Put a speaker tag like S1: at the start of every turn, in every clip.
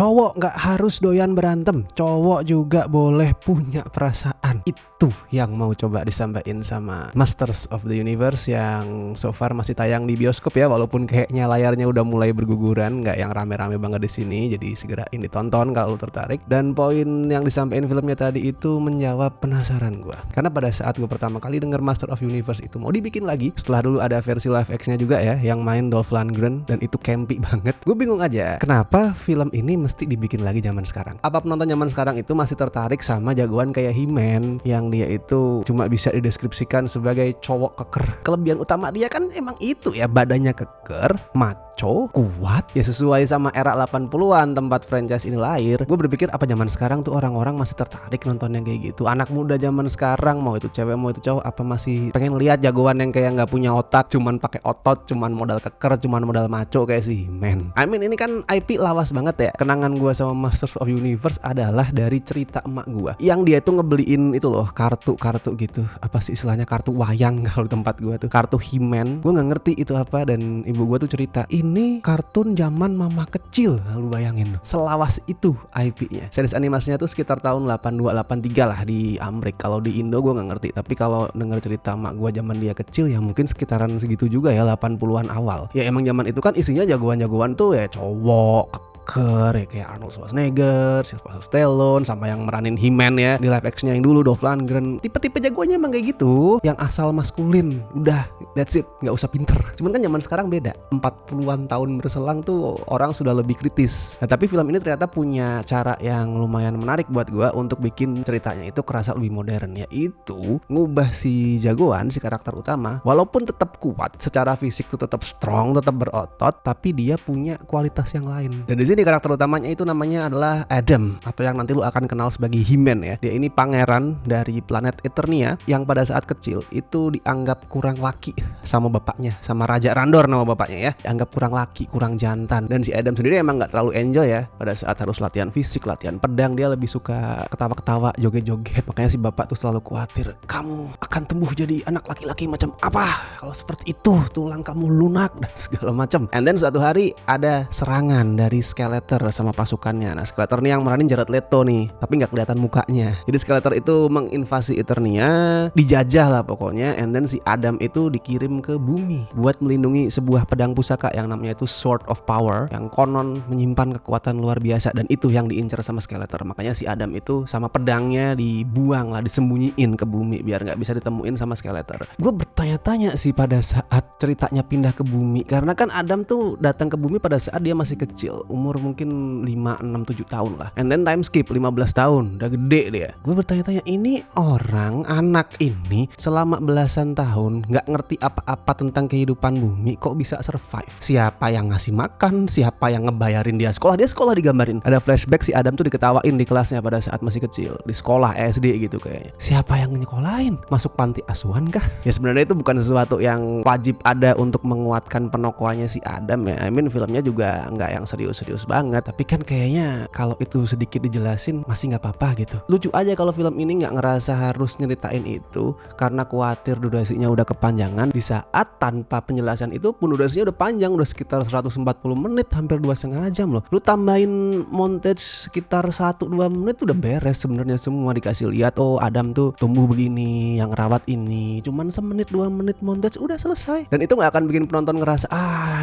S1: Cowok nggak harus doyan berantem, cowok juga boleh punya perasaan. Itu yang mau coba disampaikan sama Masters of the Universe yang so far masih tayang di bioskop ya, walaupun kayaknya layarnya udah mulai berguguran, nggak yang rame-rame banget di sini. Jadi segerain ditonton kalau tertarik. Dan poin yang disampaikan filmnya tadi itu menjawab penasaran gue, karena pada saat gue pertama kali denger Master of Universe itu mau dibikin lagi, setelah dulu ada versi live action-nya juga ya, yang main Dolph Lundgren, dan itu campy banget. Gue bingung aja, kenapa film ini mesti dibikin lagi zaman sekarang? Apa penonton zaman sekarang itu masih tertarik sama jagoan kayak He-Man yang dia itu cuma bisa dideskripsikan sebagai cowok keker? Kelebihan utama dia kan emang itu ya, badannya keker, maco, kuat, ya sesuai sama era 80-an tempat franchise ini lahir. Gue berpikir apa zaman sekarang tuh orang-orang masih tertarik nonton yang kayak gitu? Anak muda zaman sekarang, mau itu cewek mau itu cowok, apa masih pengen lihat jagoan yang kayak nggak punya otak, cuman pakai otot, cuman modal keker, cuman modal maco kayak si He-Man? I mean ini kan IP lawas banget ya. Kenangan gue sama Masters of Universe adalah dari cerita emak gue yang dia tuh ngebeliin itu loh, kartu gitu, apa sih istilahnya, kartu wayang kalau tempat gue tuh, kartu He-Man. Gue nggak ngerti itu apa, dan ibu gue tuh cerita ini kartun zaman mama kecil. Lu bayangin selawas itu IP-nya. Series animasinya tuh sekitar tahun 82-83 lah di Amerika. Kalau di Indo gue nggak ngerti, tapi kalau denger cerita emak gue zaman dia kecil ya mungkin sekitaran segitu juga ya, 80-an awal. Ya emang zaman itu kan isinya jagoan-jagoan tuh ya cowok ya, kayak Arnold Schwarzenegger, Sylvester Stallone, sama yang meranin He-Man ya di live action yang dulu, Dolph Lundgren. Tipe-tipe jagoannya emang kayak gitu, yang asal maskulin, udah that's it, nggak usah pinter. Cuman kan zaman sekarang beda, 40-an tahun berselang tuh orang sudah lebih kritis. Nah tapi film ini ternyata punya cara yang lumayan menarik buat gue untuk bikin ceritanya itu kerasa lebih modern, yaitu ngubah si jagoan, si karakter utama, walaupun tetap kuat secara fisik tuh tetap strong, tetap berotot, tapi dia punya kualitas yang lain. Dan di sini karakter utamanya itu namanya adalah Adam, atau yang nanti lu akan kenal sebagai He-Man ya. Dia ini pangeran dari planet Eternia yang pada saat kecil itu dianggap kurang laki sama bapaknya, sama Raja Randor nama bapaknya ya. Dianggap kurang laki, kurang jantan. Dan si Adam sendiri emang gak terlalu enjoy ya pada saat harus latihan fisik, latihan pedang. Dia lebih suka ketawa-ketawa, joget-joget. Makanya si bapak tuh selalu khawatir, kamu akan tumbuh jadi anak laki-laki macam apa kalau seperti itu, tulang kamu lunak dan segala macam. And then suatu hari ada serangan dari Skeletor sama pasukannya. Nah Skeletor nih yang meranin Jared Leto nih, tapi nggak kelihatan mukanya. Jadi Skeletor itu menginvasi Eternia, dijajah lah pokoknya. And then si Adam itu dikirim ke bumi buat melindungi sebuah pedang pusaka yang namanya itu Sword of Power, yang konon menyimpan kekuatan luar biasa, dan itu yang diincar sama Skeletor. Makanya si Adam itu sama pedangnya dibuang lah, disembunyiin ke bumi biar nggak bisa ditemuin sama Skeletor. Gue bertanya-tanya sih pada saat ceritanya pindah ke bumi, karena kan Adam tuh datang ke bumi pada saat dia masih kecil, umur mungkin 5, 6, 7 tahun lah. And then time skip 15 tahun, udah gede dia. Gue bertanya-tanya, ini orang, anak ini selama belasan tahun gak ngerti apa-apa tentang kehidupan bumi, kok bisa survive? Siapa yang ngasih makan? Siapa yang ngebayarin dia sekolah? Dia sekolah digambarin. Ada flashback si Adam tuh diketawain di kelasnya pada saat masih kecil, di sekolah SD gitu kayaknya. Siapa yang nyekolahin? Masuk panti asuhan kah? Ya sebenarnya itu bukan sesuatu yang wajib ada untuk menguatkan penokohannya si Adam ya. I mean filmnya juga nggak yang serius-serius banget, tapi kan kayaknya kalau itu sedikit dijelasin masih nggak apa-apa gitu. Lucu aja kalau film ini nggak ngerasa harus nyeritain itu karena khawatir durasinya udah kepanjangan, di saat tanpa penjelasan itu pun durasinya udah panjang, udah sekitar 140 menit, hampir 2,5 jam loh. Lu tambahin montage sekitar 1-2 menit udah beres sebenarnya, semua dikasih lihat, oh Adam tuh tumbuh begini, yang rawat ini, cuman semenit 2 menit montage udah selesai. Dan itu nggak akan bikin penonton ngerasa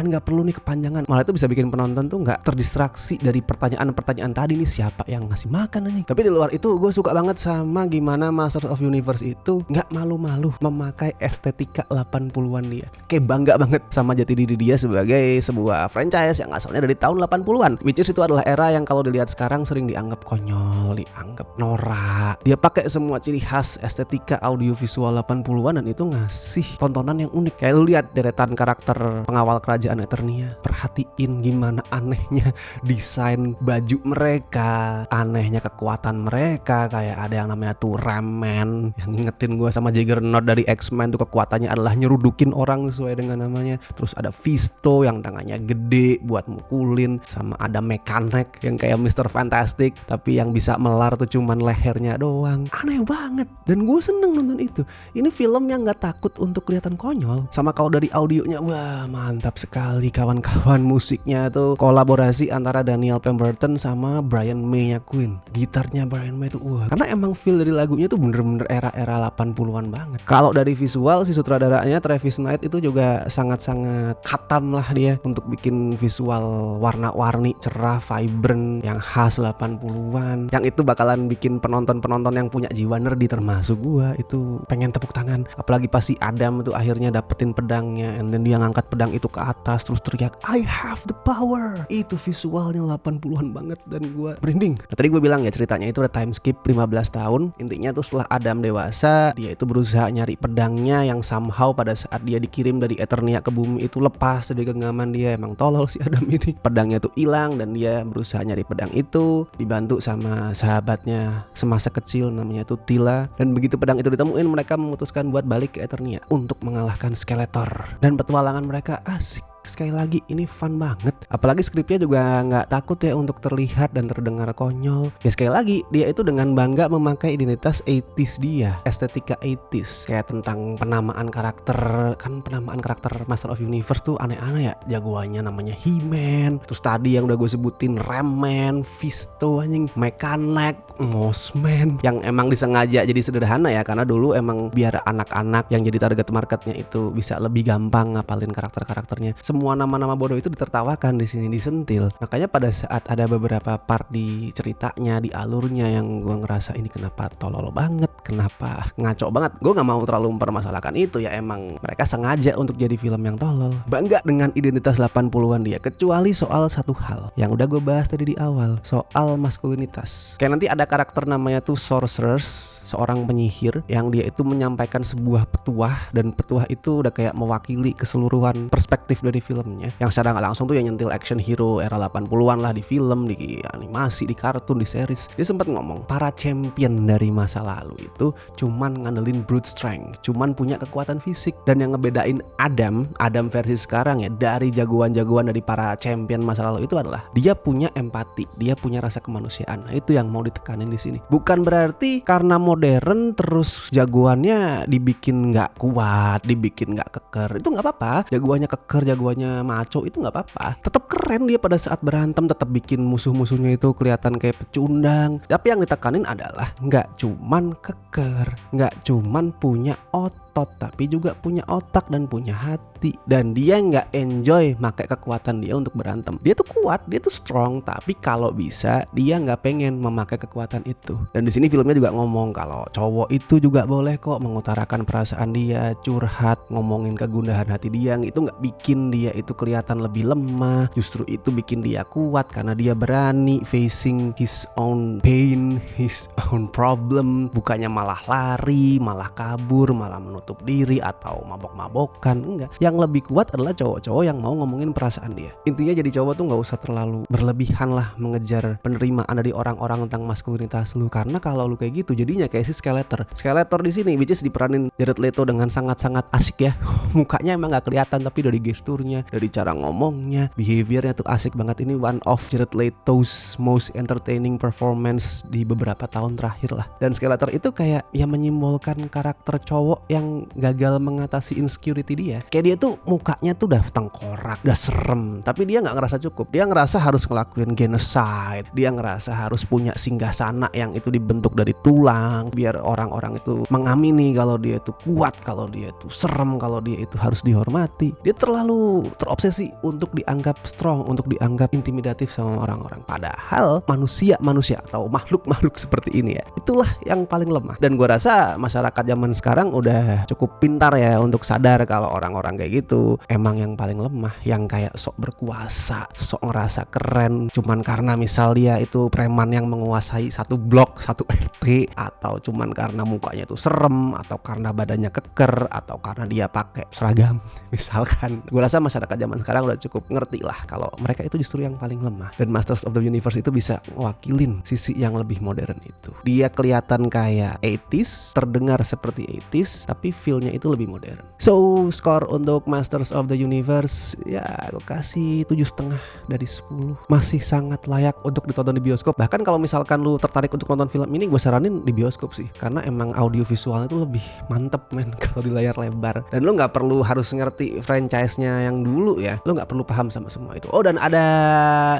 S1: nggak perlu nih kepanjangan, malah itu bisa bikin penonton tuh nggak terdistraksi dari pertanyaan-pertanyaan tadi, nih siapa yang ngasih makan anjing. Tapi di luar itu gue suka banget sama gimana Master of Universe itu nggak malu-malu memakai estetika 80-an dia. Kayak bangga banget sama jati diri dia sebagai sebuah franchise yang asalnya dari tahun 80-an, which is itu adalah era yang kalau dilihat sekarang sering dianggap konyol, dianggap norak. Dia pakai semua ciri khas estetika audiovisual 80-an dan itu ngasih tontonan yang unik. Kayak lu lihat deretan karakter pengawal kerajaan Eternia, perhatiin gimana anehnya desain baju mereka, anehnya kekuatan mereka. Kayak ada yang namanya tuh Ram-Man, yang ngingetin gue sama Juggernaut dari X-Men tuh, kekuatannya adalah nyerudukin orang sesuai dengan namanya. Terus ada Fisto yang tangannya gede buat mukulin, sama ada Mekanek yang kayak Mr. Fantastic tapi yang bisa melar tuh cuman lehernya doang. Aneh banget, dan gue seneng nonton itu. Ini film yang gak takut untuk kelihatan konyol. Sama kalau dari audionya, wah mantap sekali kawan-kawan. Musiknya tuh kolaborasi kombinasi antara Daniel Pemberton sama Brian May-nya Queen. Gitarnya Brian May itu karena emang feel dari lagunya tuh bener-bener era-era 80-an banget. Kalau dari visual si sutradaranya Travis Knight itu juga sangat-sangat khatam lah dia untuk bikin visual warna-warni, cerah, vibrant, yang khas 80-an. Yang itu bakalan bikin penonton-penonton yang punya jiwa nerdy termasuk gua itu pengen tepuk tangan. Apalagi pas si Adam itu akhirnya dapetin pedangnya, and then dia ngangkat pedang itu ke atas terus teriak I have the power. Itu visualnya 80-an banget dan gua merinding. Nah, tadi gue bilang ya ceritanya itu ada time skip 15 tahun. Intinya tuh setelah Adam dewasa, dia itu berusaha nyari pedangnya yang somehow pada saat dia dikirim dari Eternia ke bumi itu lepas dari genggaman dia. Emang tolol si Adam ini. Pedangnya tuh hilang dan dia berusaha nyari pedang itu, dibantu sama sahabatnya semasa kecil namanya tuh Tila. Dan begitu pedang itu ditemuin, mereka memutuskan buat balik ke Eternia untuk mengalahkan Skeletor. Dan petualangan mereka asik. Sekali lagi ini fun banget. Apalagi skripnya juga nggak takut ya untuk terlihat dan terdengar konyol. Ya sekali lagi dia itu dengan bangga memakai identitas 80s dia, estetika 80s. Kayak tentang penamaan karakter. Kan penamaan karakter Master of Universe tuh aneh-aneh ya. Jagoannya namanya He-Man. Terus tadi yang udah gue sebutin Ram-Man, Fisto anjing, Mekanek, Mossman. Yang emang disengaja jadi sederhana ya, karena dulu emang biar anak-anak yang jadi target marketnya itu bisa lebih gampang ngapalin karakter-karakternya. Semua nama-nama bodoh itu ditertawakan di sini, disentil. Makanya pada saat ada beberapa part di ceritanya, di alurnya yang gue ngerasa ini kenapa tolol banget, kenapa ngaco banget. Gue nggak mau terlalu mempermasalahkan itu ya, emang mereka sengaja untuk jadi film yang tolol. Bangga dengan identitas 80-an dia, kecuali soal satu hal yang udah gue bahas tadi di awal, soal maskulinitas. Kayak nanti ada karakter namanya tuh Sorcerers, seorang penyihir yang dia itu menyampaikan sebuah petuah, dan petuah itu udah kayak mewakili keseluruhan perspektif dari filmnya, yang secara nggak langsung tuh yang nyentil action hero era 80-an lah, di film, di animasi, di kartun, di series. Dia sempat ngomong para champion dari masa lalu itu cuman ngandelin brute strength, cuman punya kekuatan fisik. Dan yang ngebedain Adam versi sekarang ya dari jagoan-jagoan dari para champion masa lalu itu adalah dia punya empati, dia punya rasa kemanusiaan. Nah, itu yang mau ditekanin di sini. Bukan berarti karena modern terus jagoannya dibikin nggak kuat, dibikin nggak keker. Itu nggak apa-apa. Jagoannya keker, jagoannya maco, itu nggak apa-apa. Tetap keren dia pada saat berantem, tetap bikin musuh-musuhnya itu kelihatan kayak pecundang. Tapi yang ditekanin adalah nggak cuman keker, nggak cuman punya otot, tapi juga punya otak dan punya hati. Dan dia nggak enjoy pakai kekuatan dia untuk berantem. Dia tuh kuat, dia tuh strong, tapi kalau bisa dia nggak pengen memakai kekuatan itu. Dan di sini filmnya juga ngomong kalau cowok itu juga boleh kok mengutarakan perasaan dia, curhat, ngomongin kegundahan hati dia. Itu nggak bikin dia itu kelihatan lebih lemah, justru itu bikin dia kuat karena dia berani facing his own pain, his own problem. Bukannya malah lari, malah kabur, malah menutup diri atau mabok-mabokan. Enggak. Yang lebih kuat adalah cowok-cowok yang mau ngomongin perasaan dia. Intinya jadi cowok tuh nggak usah terlalu berlebihan lah mengejar penerimaan dari orang-orang tentang maskulinitas lu, karena kalau lu kayak gitu jadinya kayak si Skeletor di sini, which is diperanin Jared Leto dengan sangat-sangat asik ya. Mukanya emang nggak kelihatan, tapi dari gesturnya, dari cara ngomongnya, behaviornya tuh asik banget. Ini one of Jared Leto's most entertaining performance di beberapa tahun terakhir lah. Dan Skeletor itu kayak ya menyimbolkan karakter cowok yang gagal mengatasi insecurity dia. Kayak dia tuh mukanya tuh udah tengkorak, udah serem, tapi dia nggak ngerasa cukup. Dia ngerasa harus ngelakuin genocide, dia ngerasa harus punya singgasana yang itu dibentuk dari tulang biar orang-orang itu mengamini kalau dia itu kuat, kalau dia itu serem, kalau dia itu harus dihormati. Dia terlalu terobsesi untuk dianggap strong, untuk dianggap intimidatif sama orang-orang. Padahal manusia atau makhluk-makhluk seperti ini ya, itulah yang paling lemah. Dan gua rasa masyarakat zaman sekarang udah cukup pintar ya untuk sadar kalau orang-orang kayak gitu emang yang paling lemah, yang kayak sok berkuasa, sok ngerasa keren cuman karena misal dia itu preman yang menguasai satu blok, satu RT, atau cuman karena mukanya tuh serem, atau karena badannya keker, atau karena dia pakai seragam misalkan. Gue rasa masyarakat zaman sekarang udah cukup ngerti lah kalau mereka itu justru yang paling lemah. Dan Masters of the Universe itu bisa ngewakilin sisi yang lebih modern itu. Dia kelihatan kayak 80s, terdengar seperti 80s, tapi tapi feel-nya itu lebih modern. So skor untuk Masters of the Universe ya gue kasih 7,5 dari 10. Masih sangat layak untuk ditonton di bioskop. Bahkan kalau misalkan lu tertarik untuk nonton film ini, gue saranin di bioskop sih, karena emang audio visualnya itu lebih mantep men kalau di layar lebar. Dan lu nggak perlu harus ngerti franchise-nya yang dulu ya, lu nggak perlu paham sama semua itu. Oh, dan ada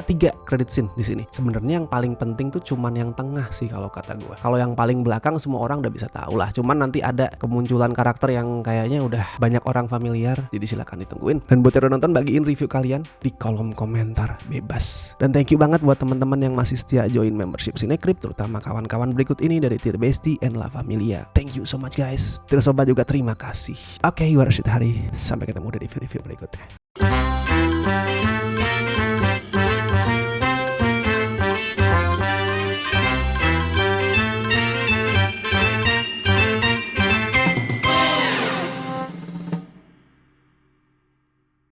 S1: 3 credit scene di sini. Sebenarnya yang paling penting tuh cuman yang tengah sih kalau kata gue. Kalau yang paling belakang semua orang udah bisa tahu lah. Cuman nanti ada kemunculan karakter yang kayaknya udah banyak orang familiar, jadi silakan ditungguin. Dan buat yang udah nonton, bagiin review kalian di kolom komentar bebas. Dan thank you banget buat teman-teman yang masih setia join membership Cinecrip, terutama kawan-kawan berikut ini dari Tir Besti and La Familia. Thank you so much guys. Tir Sobat juga terima kasih. Oke, gue Rashid Hari. Sampai ketemu di review berikutnya.